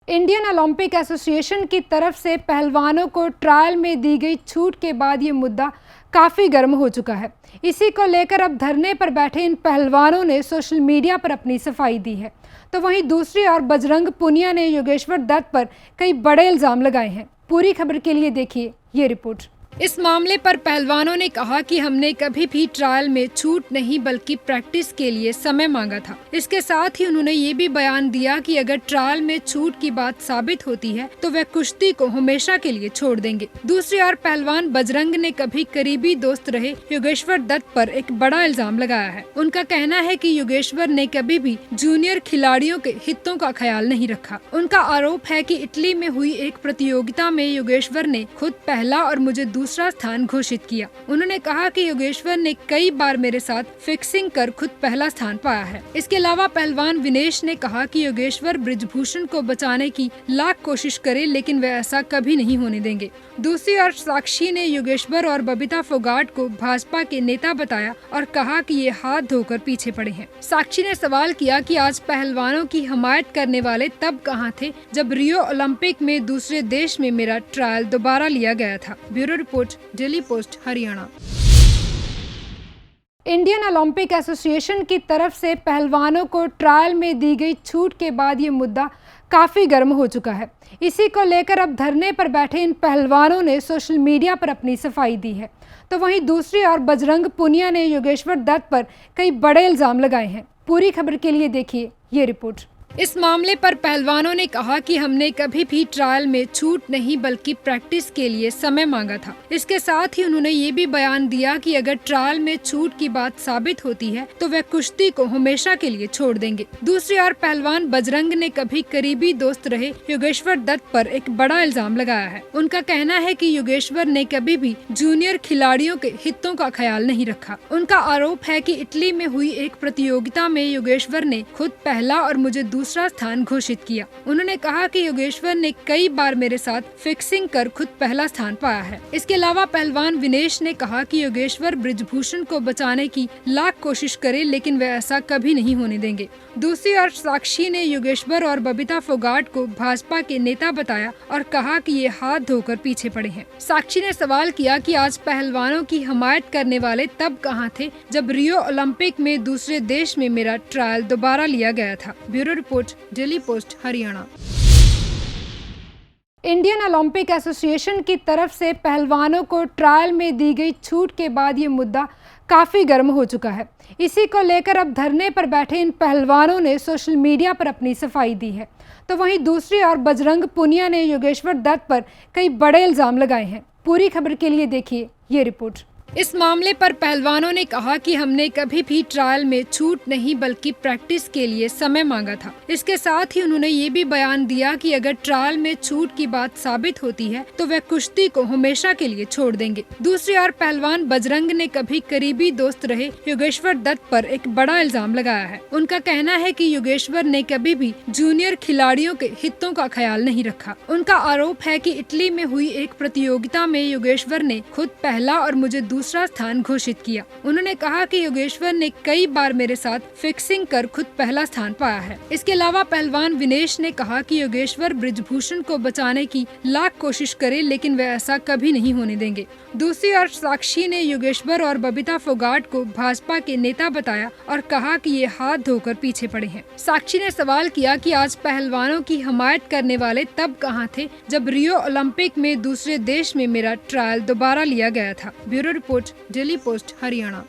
Indian Olympic association की तरफ से पहलवानों को ट्रायल में दी गई छूट के बाद ये मुद्दा काफ़ी गर्म हो चुका है। इसी को लेकर अब धरने पर बैठे इन पहलवानों ने सोशल मीडिया पर अपनी सफाई दी है। तो वहीं दूसरी ओर बजरंग पुनिया ने योगेश्वर दत्त पर कई बड़े इल्ज़ाम लगाए हैं। पूरी खबर के लिए देखिए ये रिपोर्ट। इस मामले पर पहलवानों ने कहा कि हमने कभी भी ट्रायल में छूट नहीं बल्कि प्रैक्टिस के लिए समय मांगा था। इसके साथ ही उन्होंने ये भी बयान दिया कि अगर ट्रायल में छूट की बात साबित होती है तो वे कुश्ती को हमेशा के लिए छोड़ देंगे। दूसरी ओर पहलवान बजरंग ने कभी करीबी दोस्त रहे योगेश्वर दत्त पर एक बड़ा इल्जाम लगाया है। उनका कहना है कि योगेश्वर ने कभी भी जूनियर खिलाड़ियों के हितों का ख्याल नहीं रखा। उनका आरोप है कि इटली में हुई एक प्रतियोगिता में योगेश्वर ने खुद पहला और मुझे दूसरा स्थान घोषित किया। उन्होंने कहा कि योगेश्वर ने कई बार मेरे साथ फिक्सिंग कर खुद पहला स्थान पाया है। इसके अलावा पहलवान विनेश ने कहा कि योगेश्वर बृजभूषण को बचाने की लाख कोशिश करे लेकिन वे ऐसा कभी नहीं होने देंगे। दूसरी ओर साक्षी ने योगेश्वर और बबीता फोगाट को भाजपा के नेता बताया और कहा कि ये हाथ धोकर पीछे पड़े हैं। साक्षी ने सवाल किया कि आज पहलवानों की हमायत करने वाले तब कहाँ थे जब रियो ओलंपिक में दूसरे देश में मेरा ट्रायल दोबारा लिया गया था। Bureau report, daily post, Haryana. Indian Olympic association की तरफ से पहलवानों को ट्रायल में दी गई छूट के बाद ये मुद्दा काफ़ी गर्म हो चुका है। इसी को लेकर अब धरने पर बैठे इन पहलवानों ने सोशल मीडिया पर अपनी सफाई दी है। तो वहीं दूसरी ओर बजरंग पुनिया ने योगेश्वर दत्त पर कई बड़े इल्ज़ाम लगाए हैं। पूरी खबर के लिए देखिए ये रिपोर्ट। इस मामले पर पहलवानों ने कहा कि हमने कभी भी ट्रायल में छूट नहीं बल्कि प्रैक्टिस के लिए समय मांगा था। इसके साथ ही उन्होंने ये भी बयान दिया कि अगर ट्रायल में छूट की बात साबित होती है तो वे कुश्ती को हमेशा के लिए छोड़ देंगे। दूसरी ओर पहलवान बजरंग ने कभी करीबी दोस्त रहे योगेश्वर दत्त पर एक बड़ा इल्जाम लगाया है। उनका कहना है कि योगेश्वर ने कभी भी जूनियर खिलाड़ियों के हितों का ख्याल नहीं रखा। उनका आरोप है कि इटली में हुई एक प्रतियोगिता में योगेश्वर ने खुद पहला और मुझे दूसरा स्थान घोषित किया। उन्होंने कहा कि योगेश्वर ने कई बार मेरे साथ फिक्सिंग कर खुद पहला स्थान पाया है। इसके अलावा पहलवान विनेश ने कहा कि योगेश्वर बृजभूषण को बचाने की लाख कोशिश करे लेकिन वे ऐसा कभी नहीं होने देंगे। दूसरी ओर साक्षी ने योगेश्वर और बबीता फोगाट को भाजपा के नेता बताया और कहा कि ये हाथ धोकर पीछे पड़े हैं। साक्षी ने सवाल किया कि आज पहलवानों की हमायत करने वाले तब कहाँ थे जब रियो ओलंपिक में दूसरे देश में मेरा ट्रायल दोबारा लिया गया था। Bureau report, daily post, Haryana. Indian Olympic association की तरफ से पहलवानों को ट्रायल में दी गई छूट के बाद ये मुद्दा काफ़ी गर्म हो चुका है। इसी को लेकर अब धरने पर बैठे इन पहलवानों ने सोशल मीडिया पर अपनी सफाई दी है। तो वहीं दूसरी ओर बजरंग पुनिया ने योगेश्वर दत्त पर कई बड़े इल्ज़ाम लगाए हैं। पूरी खबर के लिए देखिए ये रिपोर्ट। इस मामले पर पहलवानों ने कहा कि हमने कभी भी ट्रायल में छूट नहीं बल्कि प्रैक्टिस के लिए समय मांगा था। इसके साथ ही उन्होंने ये भी बयान दिया कि अगर ट्रायल में छूट की बात साबित होती है तो वे कुश्ती को हमेशा के लिए छोड़ देंगे। दूसरी ओर पहलवान बजरंग ने कभी करीबी दोस्त रहे योगेश्वर दत्त पर एक बड़ा इल्जाम लगाया है। उनका कहना है कि योगेश्वर ने कभी भी जूनियर खिलाड़ियों के हितों का ख्याल नहीं रखा। उनका आरोप है कि इटली में हुई एक प्रतियोगिता में योगेश्वर ने खुद पहला और मुझे दूसरा स्थान घोषित किया। उन्होंने कहा कि योगेश्वर ने कई बार मेरे साथ फिक्सिंग कर खुद पहला स्थान पाया है। इसके अलावा पहलवान विनेश ने कहा कि योगेश्वर बृजभूषण को बचाने की लाख कोशिश करे लेकिन वे ऐसा कभी नहीं होने देंगे। दूसरी ओर साक्षी ने योगेश्वर और बबीता फोगाट को भाजपा के नेता बताया और कहा कि ये हाथ धोकर पीछे पड़े हैं। साक्षी ने सवाल किया कि आज पहलवानों की हमायत करने वाले तब कहाँ थे जब रियो ओलंपिक में दूसरे देश में मेरा ट्रायल दोबारा लिया गया था। Bureau report, daily post, Haryana.